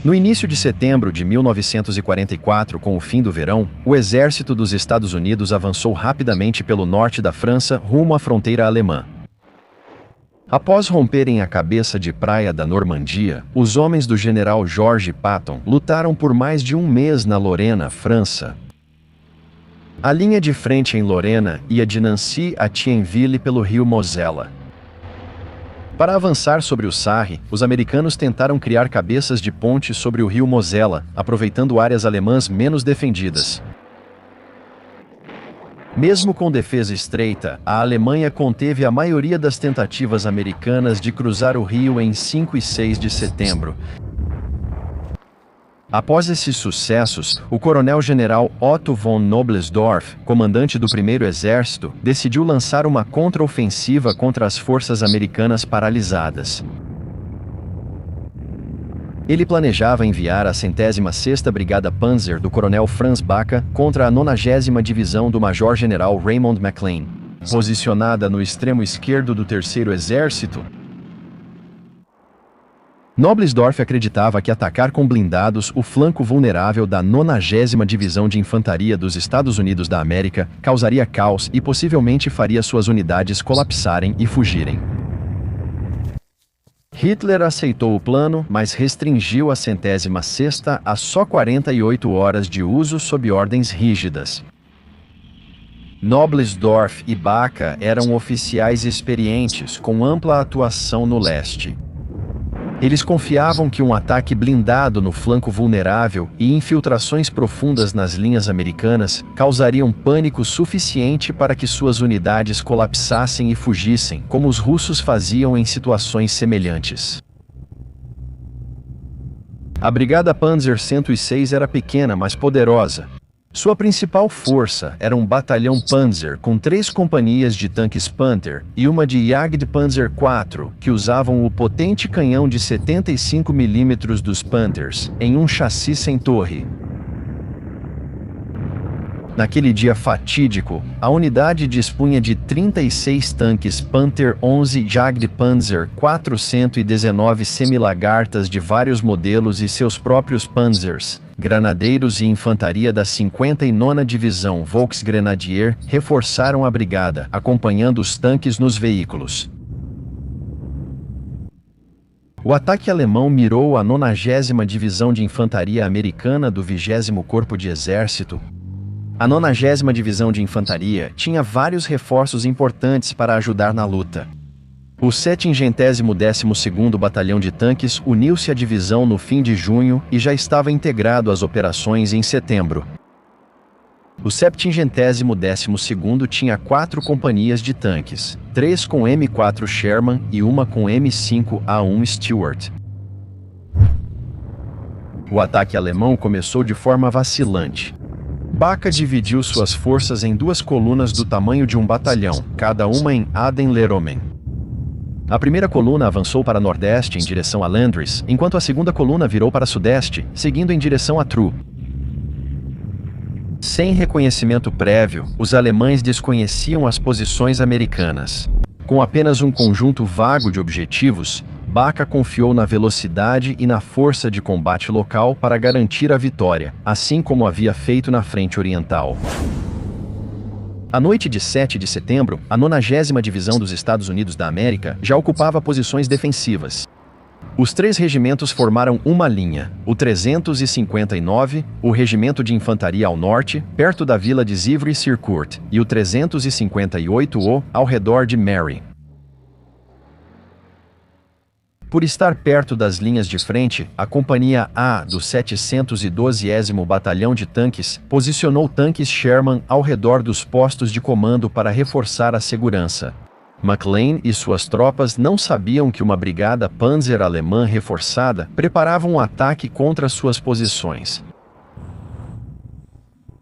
No início de setembro de 1944, com o fim do verão, o exército dos Estados Unidos avançou rapidamente pelo norte da França rumo à fronteira alemã. Após romperem a cabeça de praia da Normandia, os homens do general George Patton lutaram por mais de um mês na Lorena, França. A linha de frente em Lorena ia de Nancy a Thionville pelo rio Mosela. Para avançar sobre o Sarre, os americanos tentaram criar cabeças de ponte sobre o rio Mosela, aproveitando áreas alemãs menos defendidas. Mesmo com defesa estreita, a Alemanha conteve a maioria das tentativas americanas de cruzar o rio em 5 e 6 de setembro. Após esses sucessos, o coronel-general Otto von Noblesdorff, comandante do Primeiro Exército, decidiu lançar uma contraofensiva contra as forças americanas paralisadas. Ele planejava enviar a 106ª Brigada Panzer do coronel Franz Baca contra a 90ª Divisão do Major-General Raymond McLean, posicionada no extremo esquerdo do Terceiro Exército. Noblesdorff acreditava que atacar com blindados o flanco vulnerável da 90ª Divisão de Infantaria dos Estados Unidos da América causaria caos e possivelmente faria suas unidades colapsarem e fugirem. Hitler aceitou o plano, mas restringiu a 106ª a só 48 horas de uso sob ordens rígidas. Noblesdorff e Baca eram oficiais experientes com ampla atuação no leste. Eles confiavam que um ataque blindado no flanco vulnerável e infiltrações profundas nas linhas americanas causariam pânico suficiente para que suas unidades colapsassem e fugissem, como os russos faziam em situações semelhantes. A Brigada Panzer 106 era pequena, mas poderosa. Sua principal força era um batalhão Panzer com 3 companhias de tanques Panther e uma de Jagdpanzer IV, que usavam o potente canhão de 75 mm dos Panthers, em um chassi sem torre. Naquele dia fatídico, a unidade dispunha de 36 tanques Panther 11 Jagdpanzer 419 semi-lagartas de vários modelos e seus próprios Panzers, granadeiros e infantaria da 59ª Divisão Volksgrenadier reforçaram a brigada, acompanhando os tanques nos veículos. O ataque alemão mirou a 90ª Divisão de Infantaria Americana do 20º Corpo de Exército. A 90ª Divisão de Infantaria tinha vários reforços importantes para ajudar na luta. O 712º Batalhão de Tanques uniu-se à divisão no fim de junho e já estava integrado às operações em setembro. O 712º tinha 4 companhias de tanques, 3 com M4 Sherman e uma com M5A1 Stuart. O ataque alemão começou de forma vacilante. Baca dividiu suas forças em 2 colunas do tamanho de um batalhão, cada uma em Aden-le-Romain. A primeira coluna avançou para nordeste em direção a Landres, enquanto a segunda coluna virou para sudeste, seguindo em direção a True. Sem reconhecimento prévio, os alemães desconheciam as posições americanas. Com apenas um conjunto vago de objetivos, Baca confiou na velocidade e na força de combate local para garantir a vitória, assim como havia feito na frente oriental. À noite de 7 de setembro, a 90ª Divisão dos Estados Unidos da América já ocupava posições defensivas. Os 3 regimentos formaram uma linha, o 359, o Regimento de Infantaria ao norte, perto da vila de Zivry-sur-Court, e o 358 ao redor de Mary. Por estar perto das linhas de frente, a Companhia A do 712º Batalhão de Tanques posicionou tanques Sherman ao redor dos postos de comando para reforçar a segurança. McLean e suas tropas não sabiam que uma brigada Panzer alemã reforçada preparava um ataque contra suas posições.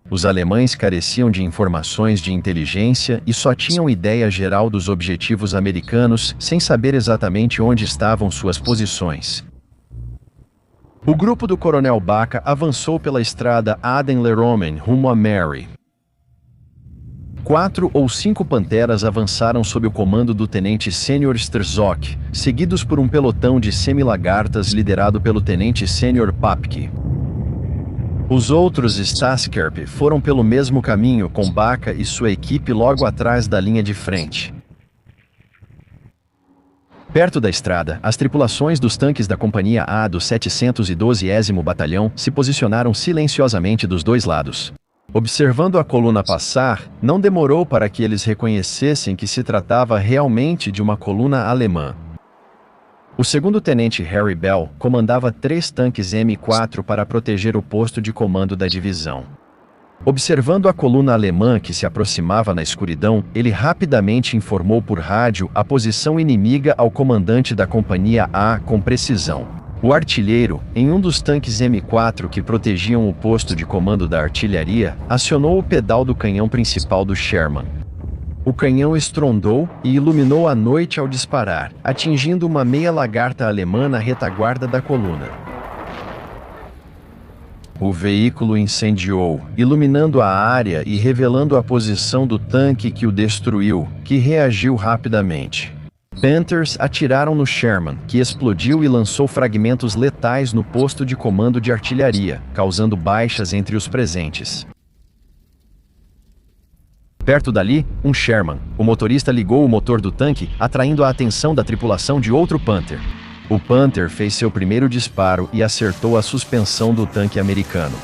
Os alemães careciam de informações de inteligência e só tinham ideia geral dos objetivos americanos, sem saber exatamente onde estavam suas posições. O grupo do coronel Baca avançou pela estrada Aden-le-Romain rumo a Mary. 4 ou 5 Panteras avançaram sob o comando do tenente sênior Sterzok, seguidos por um pelotão de semi-lagartas liderado pelo tenente sênior Papke. Os outros Stasskerp foram pelo mesmo caminho, com Baca e sua equipe logo atrás da linha de frente. Perto da estrada, as tripulações dos tanques da Companhia A do 712º Batalhão se posicionaram silenciosamente dos dois lados. Observando a coluna passar, não demorou para que eles reconhecessem que se tratava realmente de uma coluna alemã. O segundo tenente Harry Bell comandava 3 tanques M4 para proteger o posto de comando da divisão. Observando a coluna alemã que se aproximava na escuridão, ele rapidamente informou por rádio a posição inimiga ao comandante da Companhia A com precisão. O artilheiro, em um dos tanques M4 que protegiam o posto de comando da artilharia, acionou o pedal do canhão principal do Sherman. O canhão estrondou e iluminou a noite ao disparar, atingindo uma meia lagarta alemã na retaguarda da coluna. O veículo incendiou, iluminando a área e revelando a posição do tanque que o destruiu, que reagiu rapidamente. Panthers atiraram no Sherman, que explodiu e lançou fragmentos letais no posto de comando de artilharia, causando baixas entre os presentes. Perto dali, um Sherman. O motorista ligou o motor do tanque, atraindo a atenção da tripulação de outro Panther. O Panther fez seu primeiro disparo e acertou a suspensão do tanque americano.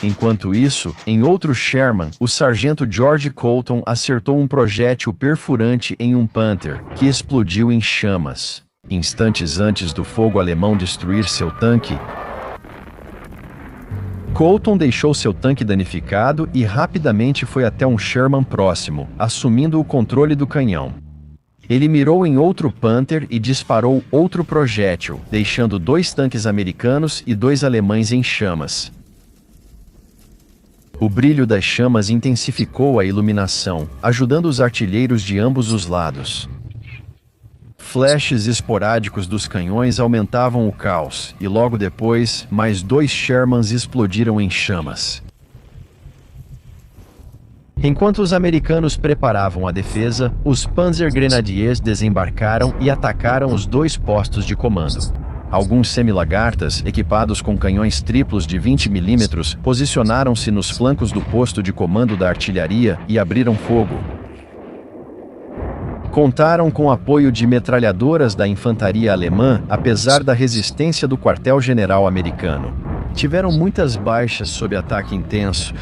Enquanto isso, em outro Sherman, o sargento George Colton acertou um projétil perfurante em um Panther, que explodiu em chamas. Instantes antes do fogo alemão destruir seu tanque, Colton deixou seu tanque danificado e rapidamente foi até um Sherman próximo, assumindo o controle do canhão. Ele mirou em outro Panther e disparou outro projétil, deixando 2 tanques americanos e 2 alemães em chamas. O brilho das chamas intensificou a iluminação, ajudando os artilheiros de ambos os lados. Flashes esporádicos dos canhões aumentavam o caos, e logo depois, mais 2 Shermans explodiram em chamas. Enquanto os americanos preparavam a defesa, os Panzer Grenadiers desembarcaram e atacaram os 2 postos de comando. Alguns semi-lagartas, equipados com canhões triplos de 20 mm, posicionaram-se nos flancos do posto de comando da artilharia e abriram fogo. Contaram com apoio de metralhadoras da infantaria alemã, apesar da resistência do quartel-general americano. Tiveram muitas baixas sob ataque intenso.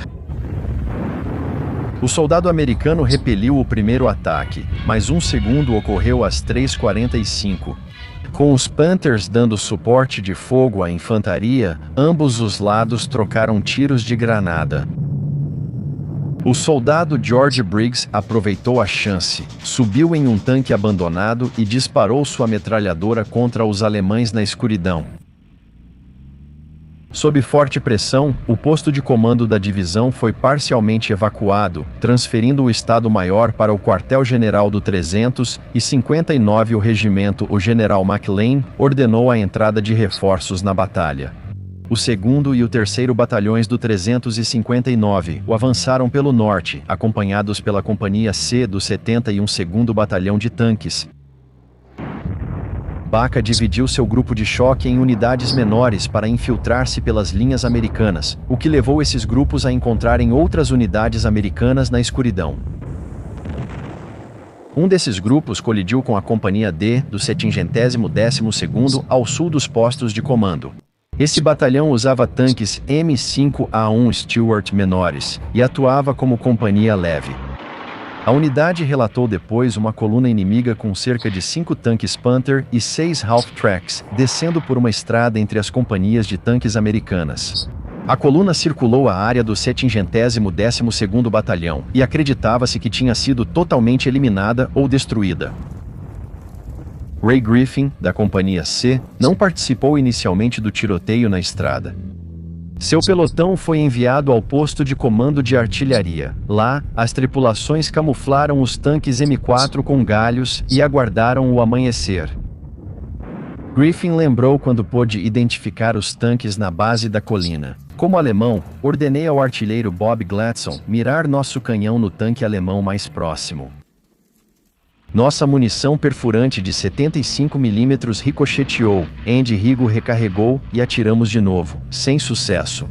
O soldado americano repeliu o primeiro ataque, mas um segundo ocorreu às 3h45. Com os Panthers dando suporte de fogo à infantaria, ambos os lados trocaram tiros de granada. O soldado George Briggs aproveitou a chance, subiu em um tanque abandonado e disparou sua metralhadora contra os alemães na escuridão. Sob forte pressão, o posto de comando da divisão foi parcialmente evacuado, transferindo o Estado-Maior para o quartel-general do 359º Regimento. O general McLean ordenou a entrada de reforços na batalha. O 2º e o 3º Batalhões do 359 o avançaram pelo norte, acompanhados pela Companhia C do 71º Batalhão de Tanques. Baca dividiu seu grupo de choque em unidades menores para infiltrar-se pelas linhas americanas, o que levou esses grupos a encontrarem outras unidades americanas na escuridão. Um desses grupos colidiu com a Companhia D do 712º ao sul dos postos de comando. Esse batalhão usava tanques M5A1 Stuart menores e atuava como companhia leve. A unidade relatou depois uma coluna inimiga com cerca de 5 tanques Panther e 6 half-tracks, descendo por uma estrada entre as companhias de tanques americanas. A coluna circulou a área do 712º Batalhão e acreditava-se que tinha sido totalmente eliminada ou destruída. Ray Griffin, da Companhia C, não participou inicialmente do tiroteio na estrada. Seu pelotão foi enviado ao posto de comando de artilharia. Lá, as tripulações camuflaram os tanques M4 com galhos e aguardaram o amanhecer. Griffin lembrou quando pôde identificar os tanques na base da colina. Como alemão, ordenei ao artilheiro Bob Gladson mirar nosso canhão no tanque alemão mais próximo. Nossa munição perfurante de 75 mm ricocheteou, Andy Rigo recarregou e atiramos de novo, sem sucesso.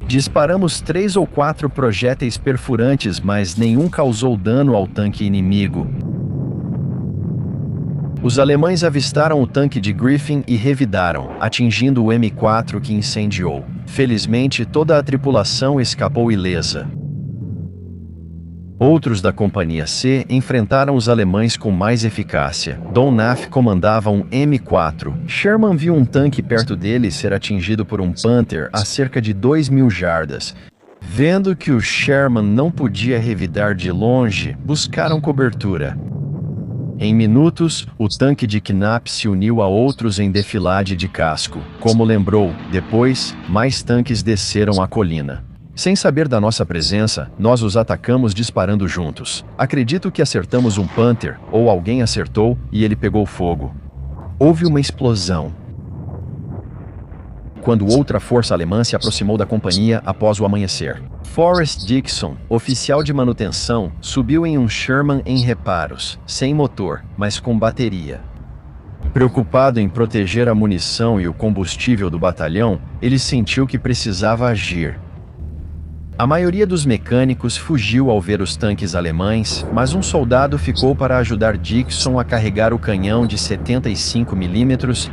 Disparamos 3 ou 4 projéteis perfurantes, mas nenhum causou dano ao tanque inimigo. Os alemães avistaram o tanque de Griffin e revidaram, atingindo o M4 que incendiou. Felizmente, toda a tripulação escapou ilesa. Outros da Companhia C enfrentaram os alemães com mais eficácia. Don Naff comandava um M4. Sherman viu um tanque perto dele ser atingido por um Panther a cerca de 2.000 jardas. Vendo que o Sherman não podia revidar de longe, buscaram cobertura. Em minutos, o tanque de Knapp se uniu a outros em defilade de casco. Como lembrou, depois, mais tanques desceram a colina. Sem saber da nossa presença, nós os atacamos disparando juntos. Acredito que acertamos um Panther, ou alguém acertou, e ele pegou fogo. Houve uma explosão. Quando outra força alemã se aproximou da companhia após o amanhecer. Forrest Dixon, oficial de manutenção, subiu em um Sherman em reparos, sem motor, mas com bateria. Preocupado em proteger a munição e o combustível do batalhão, ele sentiu que precisava agir. A maioria dos mecânicos fugiu ao ver os tanques alemães, mas um soldado ficou para ajudar Dixon a carregar o canhão de 75 mm.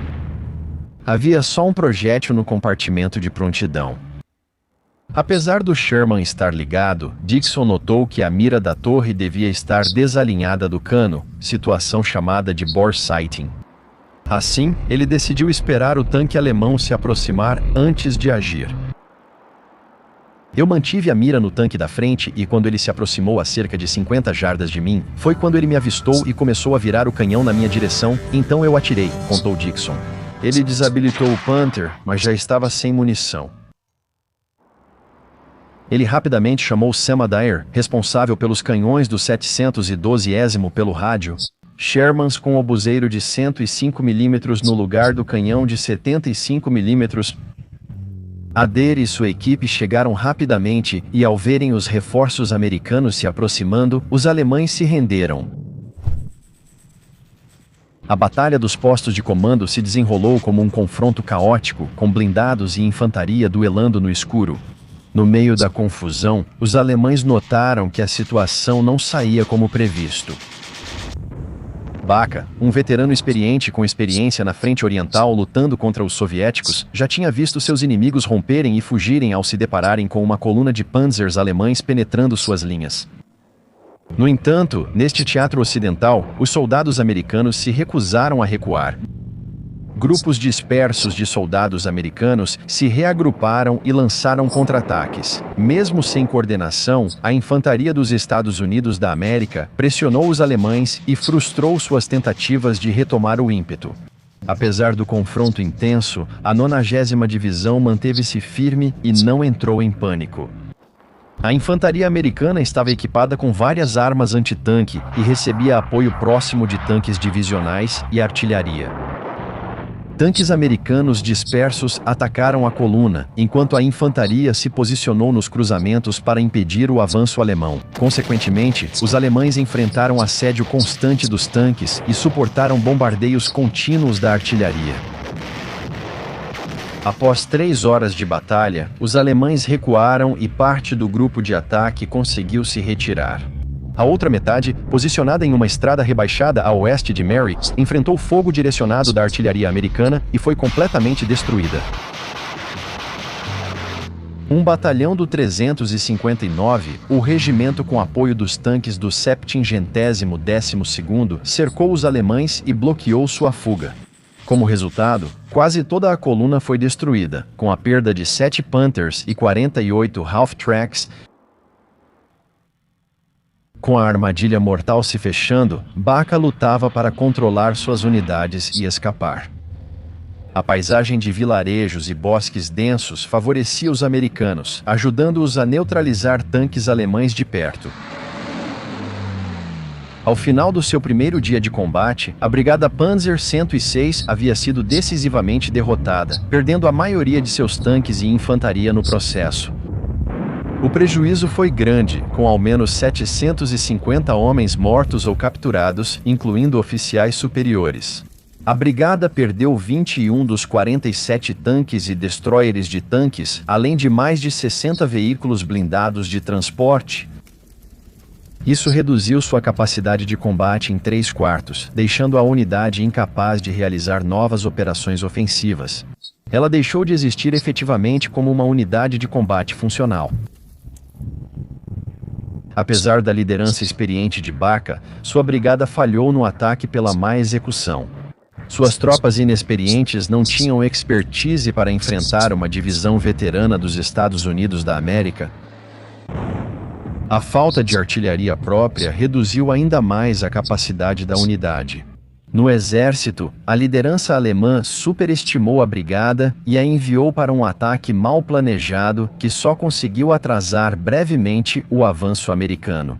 Havia só um projétil no compartimento de prontidão. Apesar do Sherman estar ligado, Dixon notou que a mira da torre devia estar desalinhada do cano, situação chamada de bore sighting. Assim, ele decidiu esperar o tanque alemão se aproximar antes de agir. Eu mantive a mira no tanque da frente e quando ele se aproximou a cerca de 50 jardas de mim, foi quando ele me avistou e começou a virar o canhão na minha direção, então eu atirei, contou Dixon. Ele desabilitou o Panther, mas já estava sem munição. Ele rapidamente chamou Sam Adair, responsável pelos canhões do 712º pelo rádio, Shermans com obuseiro de 105 mm no lugar do canhão de 75 mm. Adair e sua equipe chegaram rapidamente e ao verem os reforços americanos se aproximando, os alemães se renderam. A batalha dos postos de comando se desenrolou como um confronto caótico, com blindados e infantaria duelando no escuro. No meio da confusão, os alemães notaram que a situação não saía como previsto. Baca, um veterano experiente com experiência na frente oriental lutando contra os soviéticos, já tinha visto seus inimigos romperem e fugirem ao se depararem com uma coluna de panzers alemães penetrando suas linhas. No entanto, neste teatro ocidental, os soldados americanos se recusaram a recuar. Grupos dispersos de soldados americanos se reagruparam e lançaram contra-ataques. Mesmo sem coordenação, a infantaria dos Estados Unidos da América pressionou os alemães e frustrou suas tentativas de retomar o ímpeto. Apesar do confronto intenso, a 90ª Divisão manteve-se firme e não entrou em pânico. A infantaria americana estava equipada com várias armas antitanque e recebia apoio próximo de tanques divisionais e artilharia. Tanques americanos dispersos atacaram a coluna, enquanto a infantaria se posicionou nos cruzamentos para impedir o avanço alemão. Consequentemente, os alemães enfrentaram assédio constante dos tanques e suportaram bombardeios contínuos da artilharia. Após 3 horas de batalha, os alemães recuaram e parte do grupo de ataque conseguiu se retirar. A outra metade, posicionada em uma estrada rebaixada a oeste de Mary, enfrentou fogo direcionado da artilharia americana e foi completamente destruída. Um batalhão do 359, o regimento com apoio dos tanques do 712º, cercou os alemães e bloqueou sua fuga. Como resultado, quase toda a coluna foi destruída, com a perda de 7 Panthers e 48 Half-Tracks. Com a armadilha mortal se fechando, Baca lutava para controlar suas unidades e escapar. A paisagem de vilarejos e bosques densos favorecia os americanos, ajudando-os a neutralizar tanques alemães de perto. Ao final do seu primeiro dia de combate, a Brigada Panzer 106 havia sido decisivamente derrotada, perdendo a maioria de seus tanques e infantaria no processo. O prejuízo foi grande, com ao menos 750 homens mortos ou capturados, incluindo oficiais superiores. A brigada perdeu 21 dos 47 tanques e destroyers de tanques, além de mais de 60 veículos blindados de transporte. Isso reduziu sua capacidade de combate em 3/4, deixando a unidade incapaz de realizar novas operações ofensivas. Ela deixou de existir efetivamente como uma unidade de combate funcional. Apesar da liderança experiente de Baca, sua brigada falhou no ataque pela má execução. Suas tropas inexperientes não tinham expertise para enfrentar uma divisão veterana dos Estados Unidos da América. A falta de artilharia própria reduziu ainda mais a capacidade da unidade. No exército, a liderança alemã superestimou a brigada e a enviou para um ataque mal planejado que só conseguiu atrasar brevemente o avanço americano.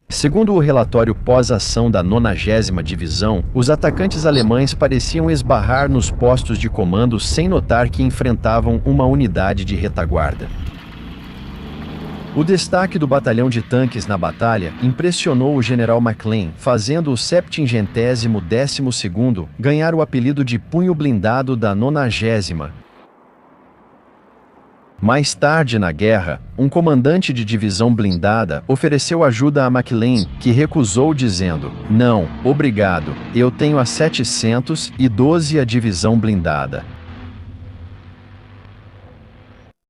Segundo o relatório pós-ação da 90ª Divisão, os atacantes alemães pareciam esbarrar nos postos de comando sem notar que enfrentavam uma unidade de retaguarda. O destaque do batalhão de tanques na batalha impressionou o general McClellan, fazendo o 712º ganhar o apelido de punho blindado da 90ª. Mais tarde na guerra, um comandante de divisão blindada ofereceu ajuda a McClellan, que recusou dizendo: "Não, obrigado, eu tenho a 712ª divisão blindada."